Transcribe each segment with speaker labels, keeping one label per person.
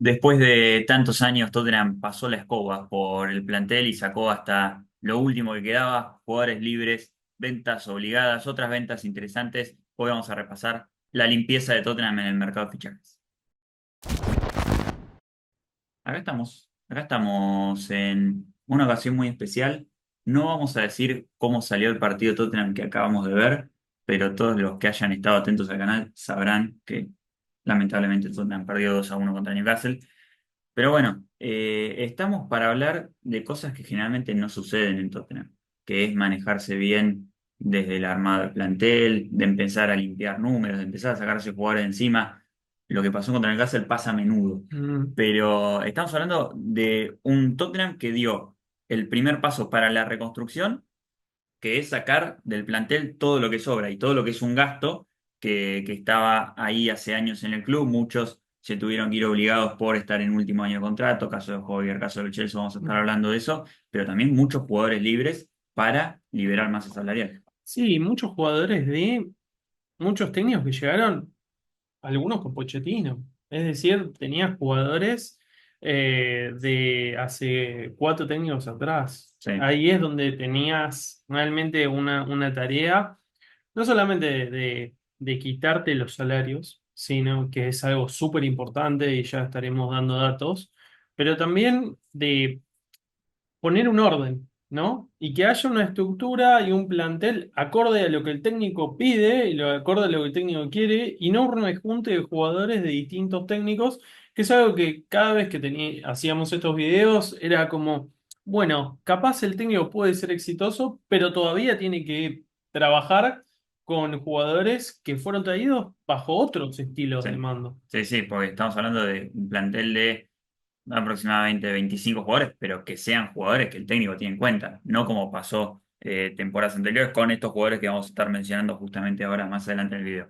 Speaker 1: Después de tantos años, Tottenham pasó la escoba por el plantel y sacó hasta lo último que quedaba, jugadores libres, ventas obligadas, otras ventas interesantes. Hoy vamos a repasar la limpieza de Tottenham en el mercado de fichajes. Acá estamos en una ocasión muy especial. No vamos a decir cómo salió el partido de Tottenham que acabamos de ver, pero todos los que hayan estado atentos al canal sabrán que lamentablemente el Tottenham perdió 2-1 contra Newcastle. Pero bueno, estamos para hablar de cosas que generalmente no suceden en Tottenham, que es manejarse bien desde el armado del plantel, de empezar a limpiar números, de empezar a sacarse jugadores de encima. Lo que pasó contra Newcastle pasa a menudo.
Speaker 2: Mm.
Speaker 1: Pero estamos hablando de un Tottenham que dio el primer paso para la reconstrucción, que es sacar del plantel todo lo que sobra y todo lo que es un gasto que estaba ahí hace años en el club. Muchos se tuvieron que ir obligados por estar en último año de contrato, caso de Hoyer, caso de Chelsea, vamos a estar hablando de eso, pero también muchos jugadores libres para liberar masa salarial.
Speaker 2: Sí, muchos jugadores de muchos técnicos que llegaron, algunos con Pochettino. Es decir, tenías jugadores de hace 4 técnicos atrás.
Speaker 1: Sí,
Speaker 2: Ahí es donde tenías realmente una tarea, no solamente de quitarte los salarios, sino que es algo súper importante y ya estaremos dando datos, pero también de poner un orden, ¿no? Y que haya una estructura y un plantel acorde a lo que el técnico pide y lo acorde a lo que el técnico quiere, y no un rejunte de jugadores de distintos técnicos, que es algo que cada vez que hacíamos estos videos era como, bueno, capaz el técnico puede ser exitoso, pero todavía tiene que trabajar con jugadores que fueron traídos bajo otros estilos
Speaker 1: sí,
Speaker 2: de mando.
Speaker 1: sí, sí, porque estamos hablando de un plantel de aproximadamente 25 jugadores, pero que sean jugadores que el técnico tiene en cuenta, no como pasó temporadas anteriores con estos jugadores que vamos a estar mencionando justamente ahora más adelante en el video.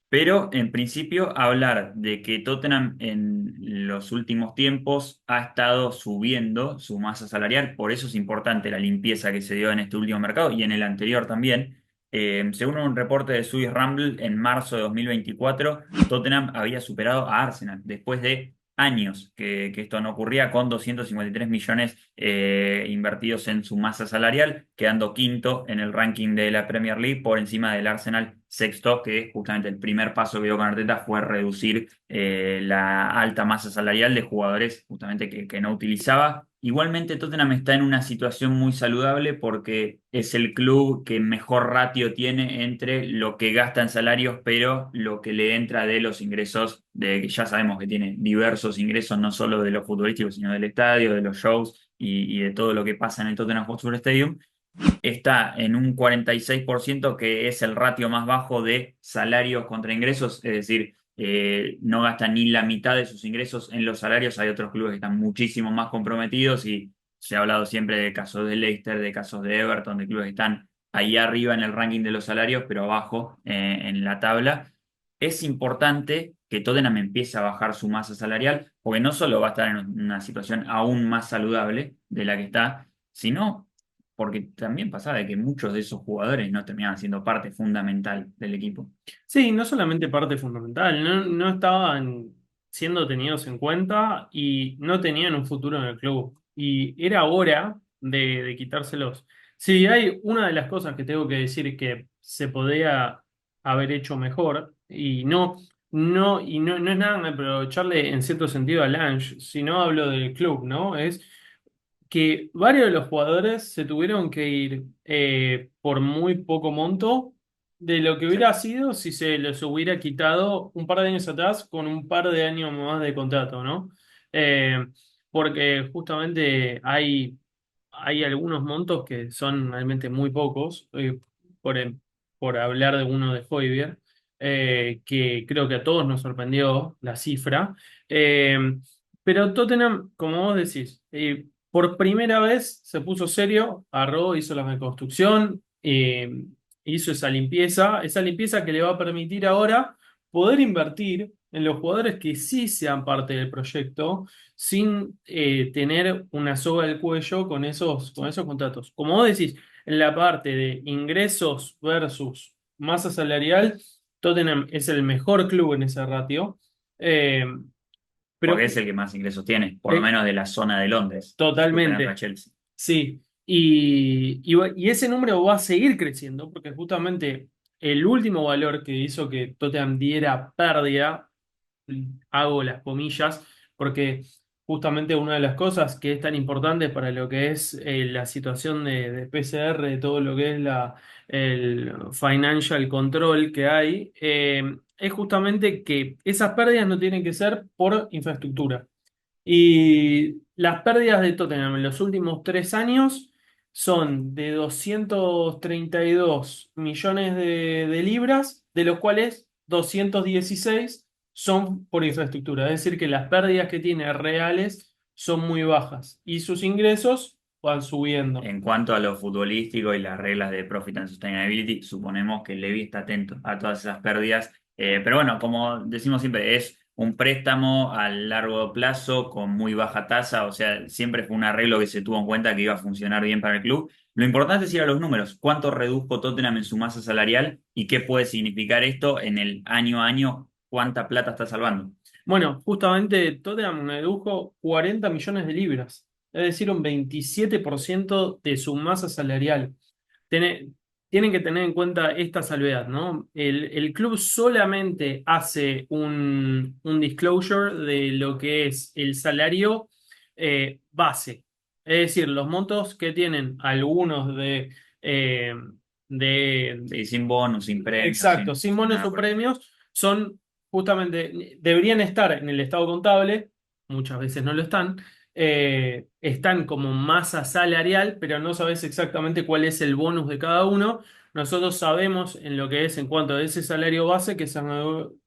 Speaker 1: Pero en principio hablar de que Tottenham en los últimos tiempos ha estado subiendo su masa salarial, por eso es importante la limpieza que se dio en este último mercado y en el anterior también. Según un reporte de Swiss Rumble, en marzo de 2024, Tottenham había superado a Arsenal después de años que esto no ocurría, con 253 millones invertidos en su masa salarial, quedando quinto en el ranking de la Premier League por encima del Arsenal sexto, que justamente el primer paso que dio con Arteta fue reducir la alta masa salarial de jugadores justamente que no utilizaba. Igualmente Tottenham está en una situación muy saludable porque es el club que mejor ratio tiene entre lo que gasta en salarios, pero lo que le entra de los ingresos, de que ya sabemos que tiene diversos ingresos, no solo de los futbolísticos, sino del estadio, de los shows y de todo lo que pasa en el Tottenham Hotspur Stadium. Está en un 46%, que es el ratio más bajo de salarios contra ingresos, es decir, no gastan ni la mitad de sus ingresos en los salarios. Hay otros clubes que están muchísimo más comprometidos y se ha hablado siempre de casos de Leicester, de casos de Everton, de clubes que están ahí arriba en el ranking de los salarios, pero abajo en la tabla. Es importante que Tottenham empiece a bajar su masa salarial, porque no solo va a estar en una situación aún más saludable de la que está, sino porque también pasaba de que muchos de esos jugadores no terminaban siendo parte fundamental del equipo.
Speaker 2: Sí, no solamente parte fundamental, no estaban siendo tenidos en cuenta y no tenían un futuro en el club. Y era hora de quitárselos. Sí, hay una de las cosas que tengo que decir que se podría haber hecho mejor, y no es nada de aprovecharle en cierto sentido a Lange, sino hablo del club, ¿no? Es que varios de los jugadores se tuvieron que ir por muy poco monto de lo que
Speaker 1: Sí.
Speaker 2: hubiera sido si se les hubiera quitado un par de años atrás con un par de años más de contrato, ¿no? Eh, Porque justamente hay algunos montos que son realmente muy pocos, por, em- por hablar de uno de Højbjerg, que creo que a todos nos sorprendió la cifra. Eh, pero Tottenham, como vos decís, por primera vez se puso serio, agarró, hizo la reconstrucción, hizo esa limpieza que le va a permitir ahora poder invertir en los jugadores que sí sean parte del proyecto sin tener una soga al cuello con esos contratos. Como vos decís, en la parte de ingresos versus masa salarial, Tottenham es el mejor club en ese ratio. Eh, Pero
Speaker 1: porque es el que más ingresos tiene, por lo
Speaker 2: eh,
Speaker 1: menos de la zona de Londres, superando a
Speaker 2: totalmente,
Speaker 1: Chelsea.
Speaker 2: sí. Y ese número va a seguir creciendo porque justamente el último valor que hizo que Tottenham diera pérdida, hago las comillas, porque justamente una de las cosas que es tan importante para lo que es la situación de PCR, de todo lo que es el financial control que hay, es justamente que esas pérdidas no tienen que ser por infraestructura. Y las pérdidas de Tottenham en los últimos 3 años son de 232 millones de libras, de los cuales 216 son por infraestructura. Es decir, que las pérdidas que tiene reales son muy bajas y sus ingresos van subiendo.
Speaker 1: En cuanto a lo futbolístico y las reglas de Profit and Sustainability, suponemos que Levy está atento a todas esas pérdidas. Pero bueno, como decimos siempre, es un préstamo a largo plazo con muy baja tasa, o sea, siempre fue un arreglo que se tuvo en cuenta que iba a funcionar bien para el club. Lo importante es ir a los números, cuánto redujo Tottenham en su masa salarial y qué puede significar esto en el año a año, cuánta plata está salvando.
Speaker 2: Bueno, justamente Tottenham redujo 40 millones de libras, es decir, un 27% de su masa salarial. Tene- Tienen que tener en cuenta esta salvedad, ¿no? El club solamente hace un disclosure de lo que es el salario base, es decir, los montos que tienen algunos eh, de
Speaker 1: Sí, sin bonus, sin premios,
Speaker 2: exacto,
Speaker 1: sin,
Speaker 2: sin
Speaker 1: sin
Speaker 2: bonos
Speaker 1: nada
Speaker 2: o
Speaker 1: por el estilo.
Speaker 2: premios, son justamente, deberían estar en el estado contable, muchas veces no lo están, están como masa salarial, pero no sabes exactamente cuál es el bonus de cada uno. Nosotros sabemos en lo que es en cuanto a ese salario base que se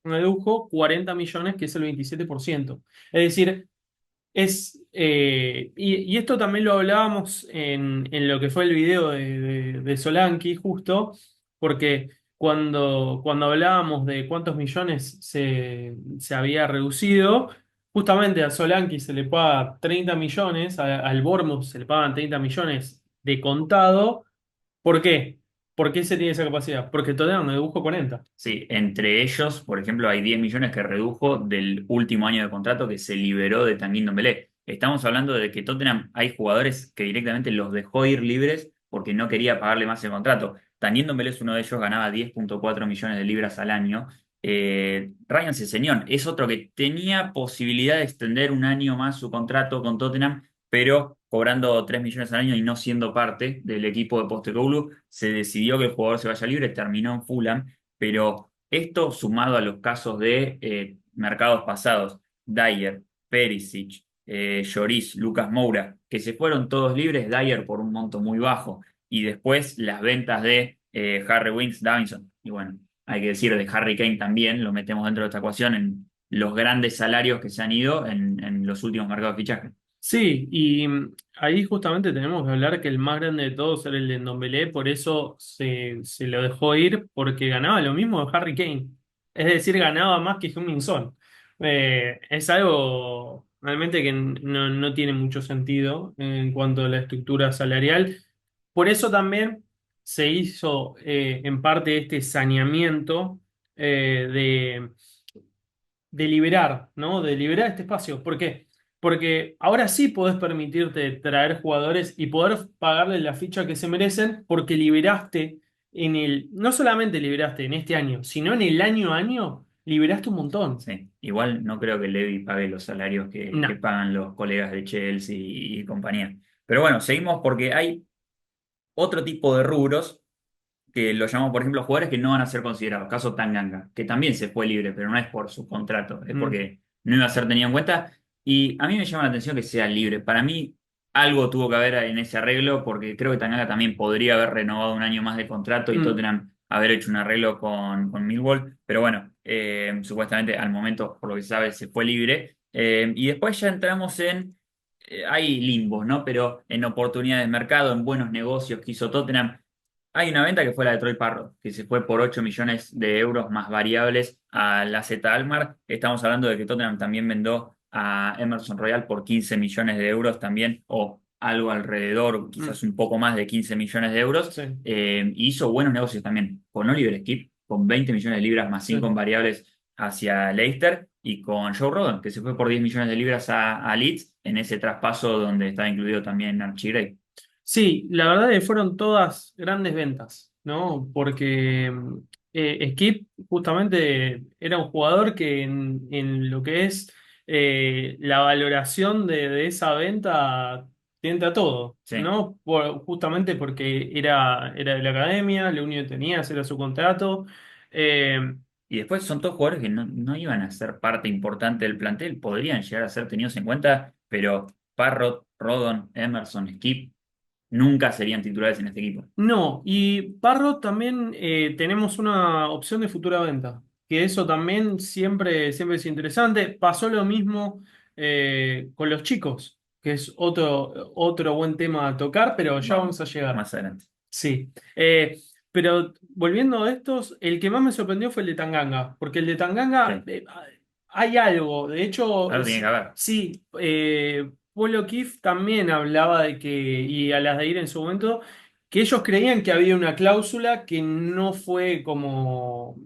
Speaker 2: redujo 40 millones, que es el 27%. Es decir, y esto también lo hablábamos en lo que fue el video de Solanki, justo, porque cuando hablábamos de cuántos millones se había reducido, justamente a Solanki se le paga 30 millones, al Bournemouth se le pagan 30 millones de contado. ¿Por qué? ¿Por qué se tiene esa capacidad? Porque Tottenham redujo 40.
Speaker 1: Sí, entre ellos, por ejemplo, hay 10 millones que redujo del último año de contrato que se liberó de Tanguy Ndombele. Estamos hablando de que Tottenham hay jugadores que directamente los dejó ir libres porque no quería pagarle más el contrato. Tanguy Ndombele es uno de ellos, ganaba 10,4 millones de libras al año. Ryan Sessegnon es otro que tenía posibilidad de extender un año más su contrato con Tottenham, pero cobrando 3 millones al año y no siendo parte del equipo de Postecoglou, se decidió que el jugador se vaya libre, terminó en Fulham. Pero esto sumado a los casos de mercados pasados, Dyer, Perisic, Lloris, Lucas Moura, que se fueron todos libres, Dyer por un monto muy bajo, y después las ventas de Harry Winks, Davinson, y bueno, hay que decir de Harry Kane también, lo metemos dentro de esta ecuación en los grandes salarios que se han ido en los últimos mercados de fichaje.
Speaker 2: Sí, y ahí justamente tenemos que hablar que el más grande de todos era el de Ndombele, por eso se lo dejó ir, porque ganaba lo mismo de Harry Kane. Es decir, ganaba más que Heung-min Son. Es algo realmente que no tiene mucho sentido en cuanto a la estructura salarial. Por eso también se hizo en parte este saneamiento de ¿no? De liberar este espacio. ¿Por qué? Porque ahora sí podés permitirte traer jugadores y poder pagarles la ficha que se merecen porque liberaste no solamente liberaste en este año, sino en el año a año, liberaste un montón.
Speaker 1: Sí, igual no creo que Levy pague los salarios que
Speaker 2: No.
Speaker 1: pagan los colegas de Chelsea y compañía. Pero bueno, seguimos porque hay otro tipo de rubros que lo llamamos, por ejemplo, jugadores que no van a ser considerados. Caso Tanganga, que también se fue libre, pero no es por su contrato, es
Speaker 2: Mm,
Speaker 1: porque no iba a ser tenido en cuenta. Y a mí me llama la atención que sea libre. Para mí, algo tuvo que haber en ese arreglo, porque creo que Tanganga también podría haber renovado un año más de contrato y
Speaker 2: mm.
Speaker 1: Tottenham haber hecho un arreglo con Millwall. Pero bueno, supuestamente al momento, por lo que se sabe, se fue libre. Y después ya entramos en. Hay limbos, ¿no? Pero en oportunidades de mercado, en buenos negocios que hizo Tottenham. Hay una venta que fue la de Troy Parrott, que se fue por 8 millones de euros más variables a la Z Almar. Estamos hablando de que Tottenham también vendó a Emerson Royal por 15 millones de euros también, o algo alrededor,
Speaker 2: Mm,
Speaker 1: quizás un poco más de 15 millones de euros.
Speaker 2: sí,
Speaker 1: Y hizo buenos negocios también con Oliver Skip, con 20 millones de libras más 5 en
Speaker 2: sí.
Speaker 1: variables hacia Leicester. y con Joe Rogan, que se fue por 10 millones de libras a Leeds en ese traspaso donde estaba incluido también Archie Gray.
Speaker 2: Sí, la verdad que fueron todas grandes ventas, ¿no? Porque Skip justamente era un jugador que en lo que es la valoración de esa venta tienta todo,
Speaker 1: Sí.
Speaker 2: ¿no? Justamente porque era de la academia, lo único que tenías era su contrato. Eh,
Speaker 1: Y después son todos jugadores que no iban a ser parte importante del plantel, podrían llegar a ser tenidos en cuenta, pero Parrot, Rodon, Emerson, Skip nunca serían titulares en este equipo.
Speaker 2: No, y Parrot también tenemos una opción de futura venta, que eso también siempre es interesante. Pasó lo mismo con los chicos, que es otro buen tema a tocar, pero ya
Speaker 1: Vamos,
Speaker 2: vamos a llegar.
Speaker 1: más adelante.
Speaker 2: Sí. Pero volviendo a estos, el que más me sorprendió fue el de Tanganga, porque el de Tanganga
Speaker 1: Sí,
Speaker 2: hay algo, de hecho,
Speaker 1: algo tiene que haber.
Speaker 2: sí, Paul O'Keefe también hablaba de que, y a las de ir en su momento, que ellos creían que había una cláusula que no fue como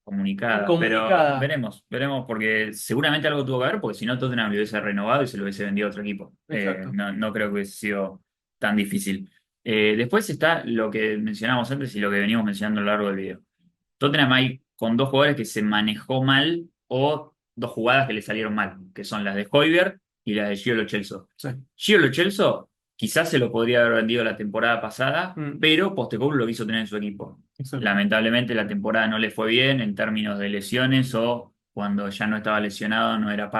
Speaker 1: Comunicada, pero
Speaker 2: comunicada.
Speaker 1: veremos, porque seguramente algo tuvo que ver, porque si no Tottenham lo hubiese renovado y se lo hubiese vendido a otro equipo.
Speaker 2: Exacto.
Speaker 1: No creo que hubiese sido tan difícil. Después está lo que mencionamos antes y lo que venimos mencionando a lo largo del video. Tottenham hay con dos jugadores que se manejó mal o dos jugadas que le salieron mal, que son las de Højbjerg y las de Gio Lo Celso.
Speaker 2: Sí,
Speaker 1: Gio Lo Celso quizás se lo podría haber vendido la temporada pasada,
Speaker 2: mm,
Speaker 1: pero Postecoglou lo quiso tener en su equipo.
Speaker 2: exacto.
Speaker 1: Lamentablemente la temporada no le fue bien en términos de lesiones o cuando ya no estaba lesionado no era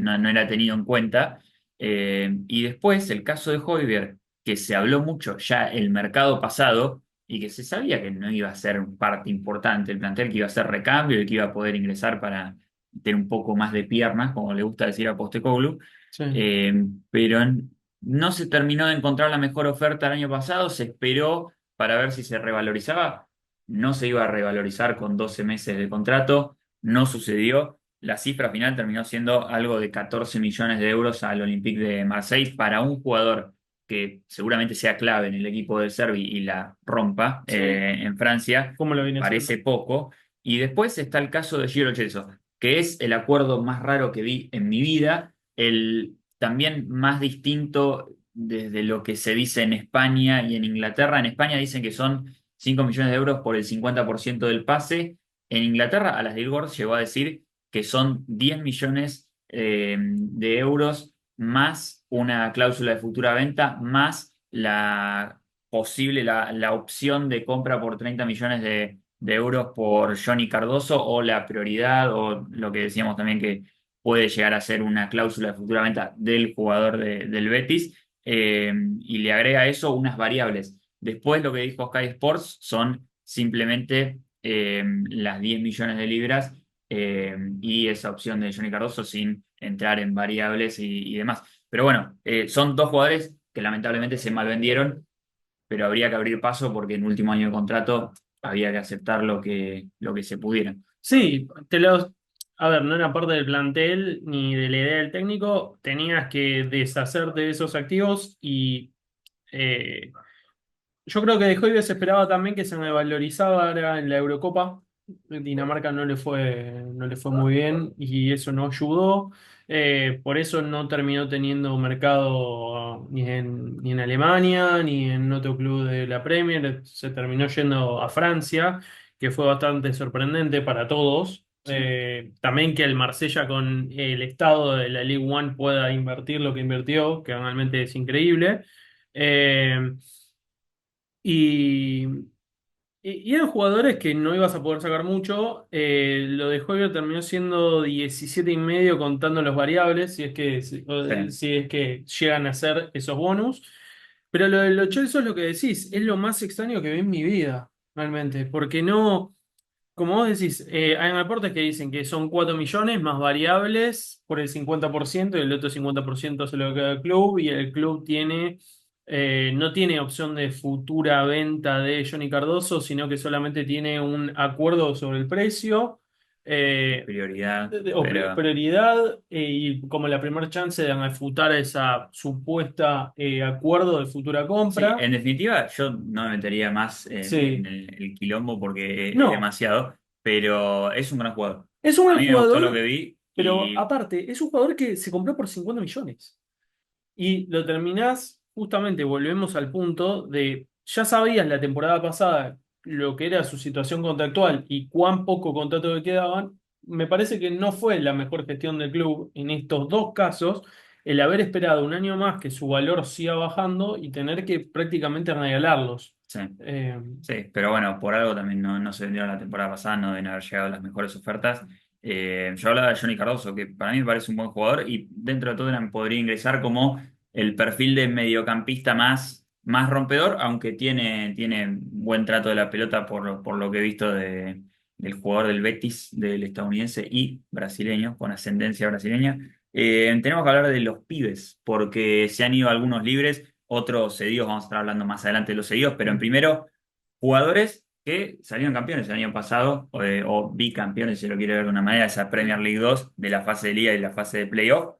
Speaker 1: no era tenido en cuenta. Y después el caso de Højbjerg, que se habló mucho ya el mercado pasado y que se sabía que no iba a ser parte importante del plantel, que iba a ser recambio y que iba a poder ingresar para tener un poco más de piernas, como le gusta decir a Postecoglou.
Speaker 2: Sí,
Speaker 1: Eh, pero no se terminó de encontrar la mejor oferta el año pasado, se esperó para ver si se revalorizaba, no se iba a revalorizar con 12 meses de contrato, no sucedió. La cifra final terminó siendo algo de 14 millones de euros al Olympique de Marseille para un jugador que seguramente sea clave en el equipo del Servi y la rompa
Speaker 2: sí.
Speaker 1: en Francia,
Speaker 2: ¿Cómo lo viene
Speaker 1: parece
Speaker 2: haciendo?
Speaker 1: poco. Y después está el caso de Giro Celso, que es el acuerdo más raro que vi en mi vida, el también más distinto desde lo que se dice en España y en Inglaterra. En España dicen que son 5 millones de euros por el 50% del pase. En Inglaterra, a las de Igor llegó a decir que son 10 millones de euros más una cláusula de futura venta, más la opción de compra por 30 millones de euros por Johnny Cardoso o la prioridad o lo que decíamos también que puede llegar a ser una cláusula de futura venta del jugador del Betis y le agrega a eso unas variables. Después lo que dijo Sky Sports son simplemente las 10 millones de libras y esa opción de Johnny Cardoso sin entrar en variables y demás. Pero bueno, son dos jugadores que lamentablemente se malvendieron, pero habría que abrir paso porque en último año de contrato había que aceptar lo que se pudiera.
Speaker 2: Sí, a ver, no era parte del plantel ni de la idea del técnico, tenías que deshacerte de esos activos y eh, yo creo que de Hoybier se esperaba también que se revalorizara en la Eurocopa. Dinamarca no le fue muy bien y eso no ayudó. Por eso no terminó teniendo mercado ni en Alemania ni en otro club de la Premier. Se terminó yendo a Francia, que fue bastante sorprendente para todos.
Speaker 1: Sí.
Speaker 2: También que el Marsella con el estado de la League One pueda invertir lo que invirtió, que realmente es increíble. Eh, y, y eran jugadores que no ibas a poder sacar mucho. Lo de Hoyer terminó siendo 17 y medio contando los variables,
Speaker 1: Sí.
Speaker 2: si es que llegan a ser esos bonus. Pero lo de los Chelsea es lo que decís, es lo más extraño que vi en mi vida, realmente. Porque no, como vos decís, hay aportes que dicen que son 4 millones más variables por el 50% y el otro 50% se lo queda al club y el club no tiene opción de futura venta de Johnny Cardoso, sino que solamente tiene un acuerdo sobre el precio eh,
Speaker 1: Prioridad,
Speaker 2: o
Speaker 1: pero
Speaker 2: prioridad y como la primera chance de refutar esa supuesta acuerdo de futura
Speaker 1: sí,
Speaker 2: compra.
Speaker 1: en definitiva, yo no me metería más en
Speaker 2: Sí,
Speaker 1: el quilombo porque es
Speaker 2: no.
Speaker 1: demasiado, pero es un gran jugador.
Speaker 2: Es un
Speaker 1: A
Speaker 2: buen
Speaker 1: mí me gustó lo
Speaker 2: jugador,
Speaker 1: que vi
Speaker 2: pero
Speaker 1: y
Speaker 2: aparte, es un jugador que se compró por 50 millones. Y lo terminás, justamente volvemos al punto de, ya sabías la temporada pasada lo que era su situación contractual y cuán poco contrato le quedaban. Me parece que no fue la mejor gestión del club en estos dos casos el haber esperado un año más que su valor siga bajando y tener que prácticamente regalarlos.
Speaker 1: sí.
Speaker 2: Eh,
Speaker 1: Sí, pero bueno, por algo también no se vendieron la temporada pasada, no deben haber llegado las mejores ofertas. Yo hablaba de Johnny Cardoso, que para mí me parece un buen jugador y dentro de Tottenham podría ingresar como el perfil de mediocampista más rompedor, aunque tiene buen trato de la pelota por lo que he visto del jugador del Betis, del estadounidense y brasileño, con ascendencia brasileña. Tenemos que hablar de los pibes, porque se han ido algunos libres, otros cedidos, vamos a estar hablando más adelante de los cedidos, pero en primero jugadores que salieron campeones el año pasado, o bicampeones, si lo quiere ver de una manera, esa Premier League 2 de la fase de liga y la fase de playoff.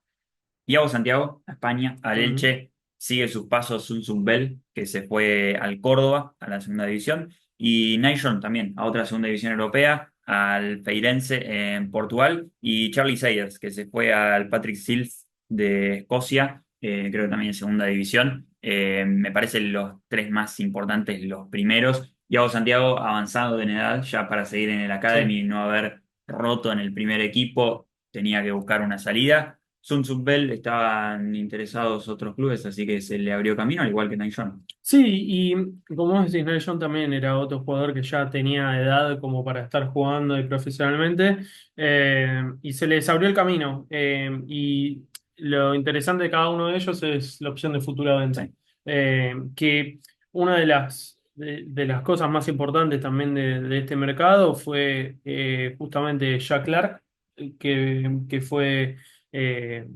Speaker 1: Iago Santiago, a España, al
Speaker 2: mm,
Speaker 1: Elche, sigue sus pasos Sun Bell, que se fue al Córdoba, a la segunda división, y Naison también, a otra segunda división europea, al Feirense en Portugal, y Charlie Sayers, que se fue al Patrick Seals de Escocia, creo que también en segunda división. Me parecen los tres más importantes, los primeros. Iago Santiago avanzado en edad ya para seguir en el Academy
Speaker 2: sí.
Speaker 1: y no haber roto en el primer equipo, tenía que buscar una salida. Sun Bell estaban interesados otros clubes, así que se le abrió camino, al igual que Naison.
Speaker 2: Sí, y como vos decís, Nelson también era otro jugador que ya tenía edad como para estar jugando y profesionalmente, y se les abrió el camino. Y lo interesante de cada uno de ellos es la opción de futura venta.
Speaker 1: Sí,
Speaker 2: Que una de las cosas más importantes también de este mercado fue justamente Jack Clark, que eh,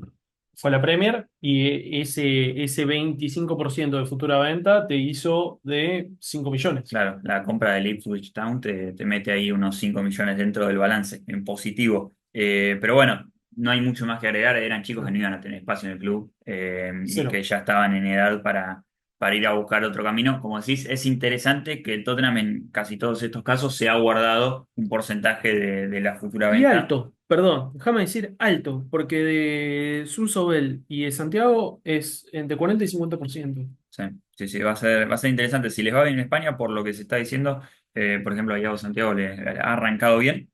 Speaker 2: fue a la Premier y ese 25% de futura venta te hizo de 5 millones.
Speaker 1: claro, la compra del Ipswich Town te mete ahí unos 5 millones dentro del balance, en positivo. Pero bueno, no hay mucho más que agregar, eran chicos que no iban a tener espacio en el club y que
Speaker 2: Cero.
Speaker 1: ya estaban en edad para ir a buscar otro camino. Como decís, es interesante que el Tottenham en casi todos estos casos se ha guardado un porcentaje de la futura
Speaker 2: Y
Speaker 1: venta.
Speaker 2: alto, perdón, déjame decir alto, porque de Sunsobel y de Santiago es entre 40 y 50%.
Speaker 1: Sí, sí, sí, va a ser interesante. Si les va bien en España, por lo que se está diciendo, por ejemplo, a Iago Santiago le ha arrancado bien.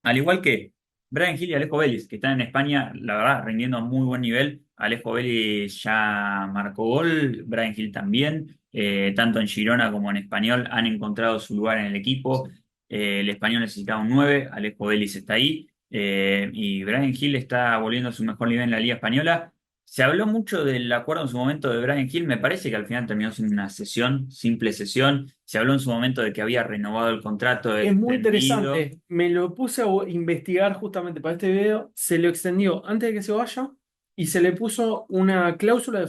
Speaker 1: Al igual que Brian Hill y Alejo Vélez, que están en España, la verdad, rindiendo a muy buen nivel. Alejo Vélez ya marcó gol, Brian Hill también. Tanto en Girona como en Español han encontrado su lugar en el equipo. El Español necesitaba un 9, Alejo Vélez está ahí. Y Brian Hill está volviendo a su mejor nivel en la Liga Española. Se habló mucho del acuerdo en su momento de Brian Hill, me parece que al final terminó siendo una sesión, simple sesión. Se habló en su momento de que había renovado el contrato
Speaker 2: Es muy
Speaker 1: extendido.
Speaker 2: interesante. Me lo puse a investigar justamente para este video. Se lo extendió antes de que se vaya y se le puso una cláusula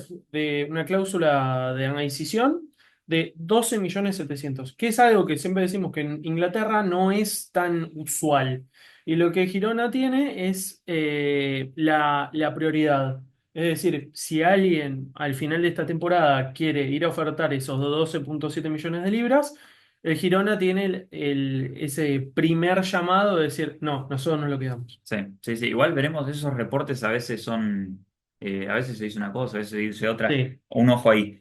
Speaker 2: una cláusula de adquisición de 12.700.000, que es algo que siempre decimos que en Inglaterra no es tan usual. Y lo que Girona tiene es la prioridad. Es decir, si alguien al final de esta temporada quiere ir a ofertar esos 12,7 millones de libras, el Girona tiene ese primer llamado de decir, no, nosotros nos lo quedamos.
Speaker 1: Sí, sí, sí. Igual veremos esos reportes, a veces son, a veces se dice una cosa, a veces se dice otra.
Speaker 2: Sí.
Speaker 1: Un ojo ahí.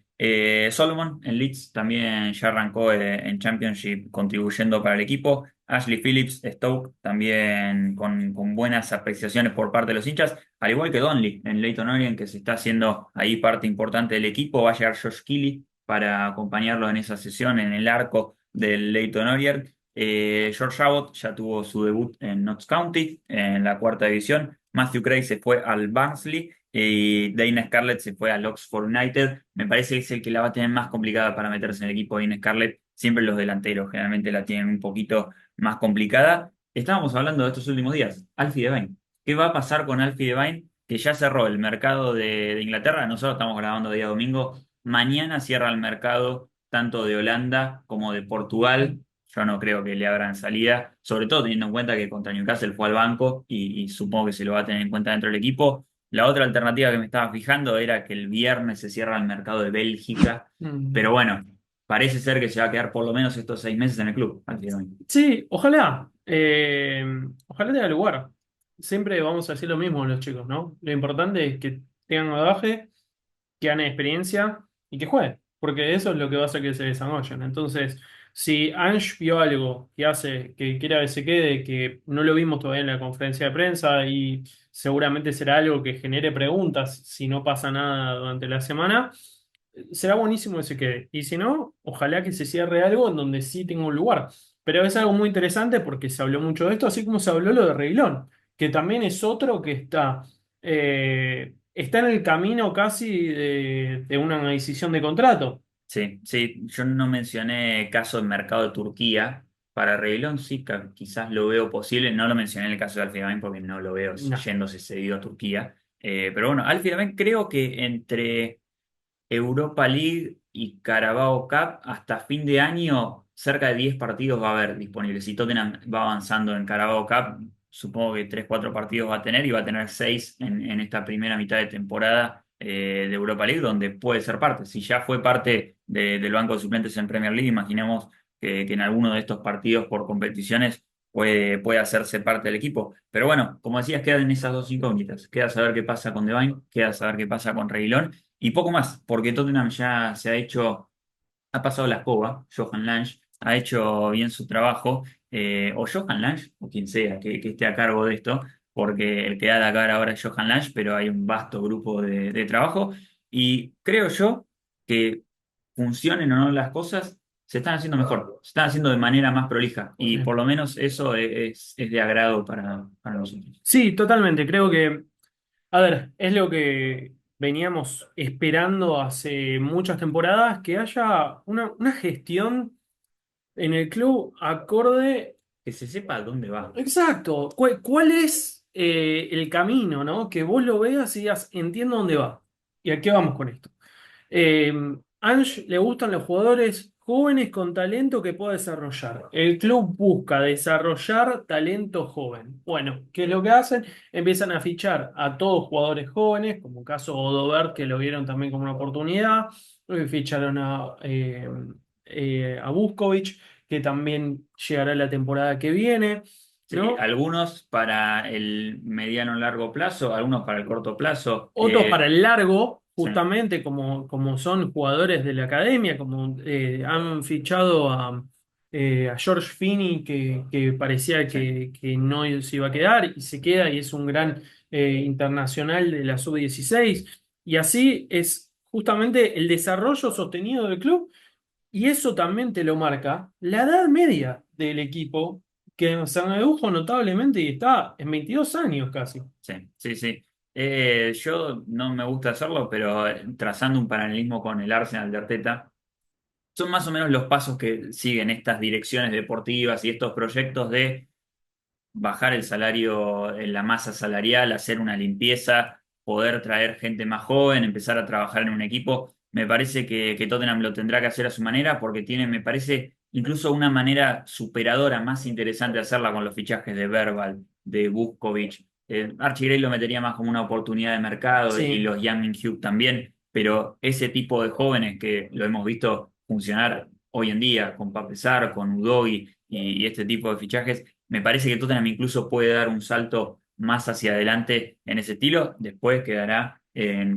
Speaker 1: Solomon en Leeds también ya arrancó en Championship contribuyendo para el equipo. Ashley Phillips, Stoke, también con buenas apreciaciones por parte de los hinchas. Al igual que Donley en Leyton Orient, que se está haciendo ahí parte importante del equipo. Va a llegar Josh Keely para acompañarlo en esa sesión en el arco del Leyton Orient. George Abbott ya tuvo su debut en Notts County, en la cuarta división. Matthew Craig se fue al Barnsley y Dana Scarlett se fue al Oxford United. Me parece que es el que la va a tener más complicada para meterse en el equipo de Dana Scarlett. Siempre los delanteros generalmente la tienen un poquito más complicada. Estábamos hablando de estos últimos días. Alfie Devine. ¿Qué va a pasar con Alfie Devine? Que ya cerró el mercado de Inglaterra. Nosotros estamos grabando día domingo. Mañana cierra el mercado tanto de Holanda como de Portugal. Yo no creo que le abran salida, sobre todo teniendo en cuenta que contra Newcastle fue al banco y supongo que se lo va a tener en cuenta dentro del equipo. La otra alternativa que me estaba fijando era que el viernes se cierra el mercado de Bélgica, pero
Speaker 2: Mm.
Speaker 1: bueno, parece ser que se va a quedar por lo menos estos 6 meses en el club, al día de hoy.
Speaker 2: Sí, ojalá. Eh, Ojalá tenga lugar. Siempre vamos a decir lo mismo los chicos, ¿no? Lo importante es que tengan rodaje, que ganen experiencia y que jueguen, porque eso es lo que va a hacer que se desarrollen. Entonces, si Ange vio algo que hace que quiera que se quede, que no lo vimos todavía en la conferencia de prensa y seguramente será algo que genere preguntas si no pasa nada durante la semana, será buenísimo que se quede. Y si no, ojalá que se cierre algo en donde sí tenga un lugar. Pero es algo muy interesante porque se habló mucho de esto, así como se habló lo de Reguilón, que también es otro que está en el camino casi de una decisión de contrato.
Speaker 1: Sí, sí, yo no mencioné caso del mercado de Turquía. Para Reguilón sí, quizás lo veo posible. No lo mencioné en el caso de Alfie Dabin porque no lo veo
Speaker 2: No,
Speaker 1: yéndose cedido a Turquía. Pero bueno, Alfie Dabin creo que entre Europa League y Carabao Cup hasta fin de año cerca de 10 partidos va a haber disponibles. Si Tottenham va avanzando en Carabao Cup, supongo que 3 4 partidos va a tener y va a tener 6 en esta primera mitad de temporada de Europa League, donde puede ser parte. Si ya fue parte del banco de suplentes en Premier League, imaginemos que en alguno de estos partidos por competiciones puede hacerse parte del equipo. Pero bueno, como decías, quedan esas dos incógnitas. Queda saber qué pasa con Devine, queda saber qué pasa con Reguilón y poco más, porque Tottenham ya se ha hecho, ha pasado la escoba, Johan Lange, ha hecho bien su trabajo, o Johan Lange, o quien sea que esté a cargo de esto, porque el que da la cara ahora es Johan Lange, pero hay un vasto grupo de trabajo, y creo yo que funcionen o no las cosas, se están haciendo mejor, se están haciendo de manera más prolija, y
Speaker 2: sí.
Speaker 1: por lo menos eso es de agrado para nosotros.
Speaker 2: Sí, totalmente. Creo que, a ver, es lo que veníamos esperando hace muchas temporadas, que haya una gestión en el club acorde.
Speaker 1: Que se sepa a dónde va.
Speaker 2: Exacto. ¿Cuál es el camino, ¿no? Que vos lo veas y digas, entiendo dónde va. ¿Y a qué vamos con esto? Eh, Ange le gustan los jugadores jóvenes con talento que pueda desarrollar. El club busca desarrollar talento joven. Bueno, ¿qué es lo que hacen? Empiezan a fichar a todos jugadores jóvenes, como caso Odobert, que lo vieron también como una oportunidad. Ficharon a Vuskovic, que también llegará la temporada que viene,
Speaker 1: Sí,
Speaker 2: ¿no?
Speaker 1: algunos para el mediano largo plazo, algunos para el corto plazo.
Speaker 2: Otros para el largo,
Speaker 1: Sí,
Speaker 2: justamente como son jugadores de la academia, como han fichado a George Finney, que parecía
Speaker 1: sí,
Speaker 2: que no se iba a quedar y se queda y es un gran internacional de la sub-16. Y así es justamente el desarrollo sostenido del club y eso también te lo marca la edad media del equipo, que se redujo notablemente y está en 22 años casi.
Speaker 1: sí, sí, sí. Yo no me gusta hacerlo, pero trazando un paralelismo con el Arsenal de Arteta, son más o menos los pasos que siguen estas direcciones deportivas y estos proyectos de bajar el salario, la masa salarial, hacer una limpieza, poder traer gente más joven, empezar a trabajar en un equipo. Me parece que Tottenham lo tendrá que hacer a su manera porque tiene, me parece, incluso una manera superadora, más interesante de hacerla con los fichajes de Verbal, de Vuskovic. Archie Gray lo metería más como una oportunidad de mercado y
Speaker 2: Sí.
Speaker 1: los Young Hugh también, pero ese tipo de jóvenes que lo hemos visto funcionar hoy en día con Pape Sarr, con Udogi y este tipo de fichajes me parece que Tottenham incluso puede dar un salto más hacia adelante en ese estilo. Después quedará,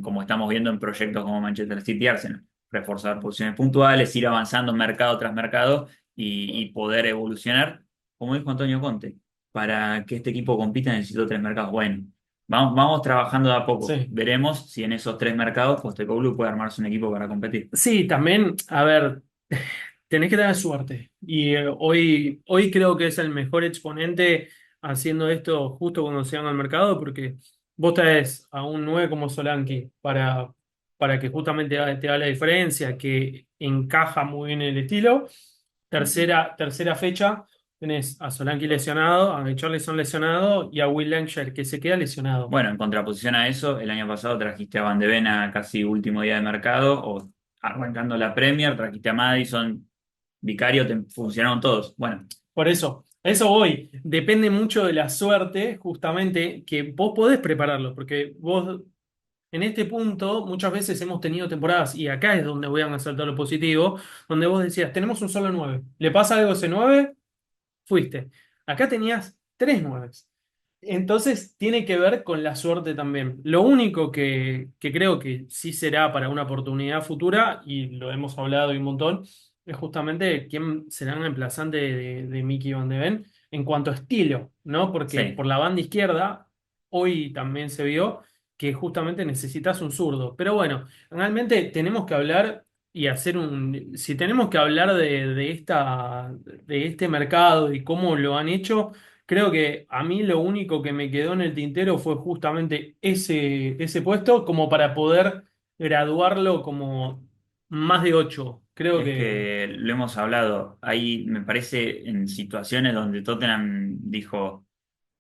Speaker 1: como estamos viendo en proyectos como Manchester City y Arsenal, reforzar posiciones puntuales, ir avanzando mercado tras mercado y poder evolucionar. Como dijo Antonio Conte, para que este equipo compita necesito tres mercados buenos. Vamos trabajando de a poco.
Speaker 2: Sí.
Speaker 1: Veremos si en esos tres mercados Postecoglou puede armarse un equipo para competir.
Speaker 2: Sí, también, a ver, tenés que tener suerte. Y hoy creo que es el mejor exponente haciendo esto justo cuando se van al mercado, porque vos traes a un 9 como Solanke para que justamente te haga la diferencia, que encaja muy bien en el estilo. Tercera fecha, tenés a Solanke lesionado, a Richarlison lesionado y a Will Langer que se queda lesionado.
Speaker 1: Bueno, en contraposición a eso, el año pasado trajiste a Van de Ven a casi último día de mercado, o arrancando la Premier, trajiste a Madison, Vicario, funcionaron todos. Bueno,
Speaker 2: Por eso, a eso voy. Depende mucho de la suerte, justamente, que vos podés prepararlo, porque vos en este punto muchas veces hemos tenido temporadas, y acá es donde voy a saltar lo positivo, donde vos decías, tenemos un solo 9. ¿Le pasa algo a ese 9? Fuiste. Acá tenías tres nueves. Entonces tiene que ver con la suerte también. Lo único que creo que sí será para una oportunidad futura, y lo hemos hablado y un montón, es justamente quién será un emplazante de Mickey Van de Ven en cuanto a estilo, ¿no? Porque
Speaker 1: Sí,
Speaker 2: por la banda izquierda, hoy también se vio que justamente necesitas un zurdo. Pero bueno, realmente tenemos que hablar y hacer un. Si tenemos que hablar de este mercado y cómo lo han hecho. Creo que a mí lo único que me quedó en el tintero fue justamente ese puesto como para poder graduarlo como más de 8. Creo
Speaker 1: es
Speaker 2: que
Speaker 1: que lo hemos hablado. Ahí me parece en situaciones donde Tottenham dijo,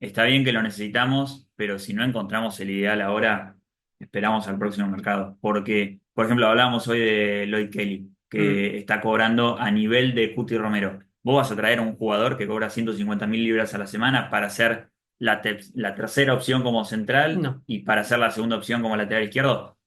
Speaker 1: está bien que lo necesitamos, pero si no encontramos el ideal ahora, esperamos al próximo mercado. Porque, por ejemplo, hablábamos hoy de Lloyd Kelly,
Speaker 2: mm,
Speaker 1: que está cobrando a nivel de Cuti Romero. Vos vas a traer a un jugador que cobra 150.000 libras a la semana para ser la tercera opción como central
Speaker 2: no.
Speaker 1: y para ser la segunda opción como lateral izquierdo.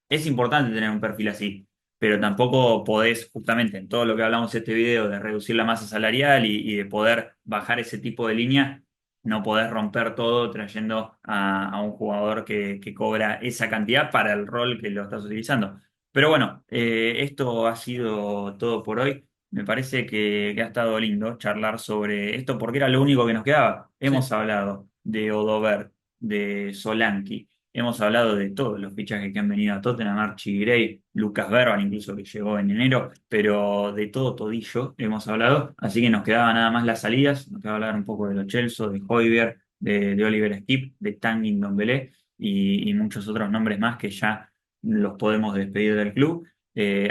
Speaker 1: Es importante tener un perfil así, pero tampoco podés, justamente en todo lo que hablamos en este video, de reducir la masa salarial y de poder bajar ese tipo de línea, no podés romper todo trayendo a un jugador que cobra esa cantidad para el rol que lo estás utilizando. Pero bueno, esto ha sido todo por hoy. Me parece que ha estado lindo charlar sobre esto porque era lo único que nos quedaba. Hemos
Speaker 2: Sí.
Speaker 1: hablado de Odover, de Solanke. Hemos hablado de todos los fichajes que han venido a Tottenham, Archie Gray, Lucas Berban, incluso que llegó en enero, pero de todo todillo hemos hablado, así que nos quedaban nada más las salidas, nos quedaba hablar un poco de Lo Celso, de Højbjerg, de Oliver Skip, de Tanguy Ndombele y muchos otros nombres más que ya los podemos despedir del club,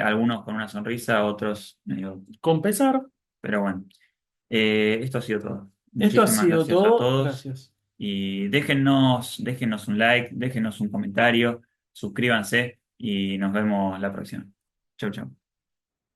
Speaker 1: algunos con una sonrisa, otros medio,
Speaker 2: Con pesar,
Speaker 1: pero bueno, esto ha sido todo.
Speaker 2: esto ha
Speaker 1: Muchísimas
Speaker 2: sido
Speaker 1: gracias a
Speaker 2: todo.
Speaker 1: todos.
Speaker 2: Gracias.
Speaker 1: Y déjennos un like, déjennos un comentario, suscríbanse y nos vemos la próxima. Chau, chau.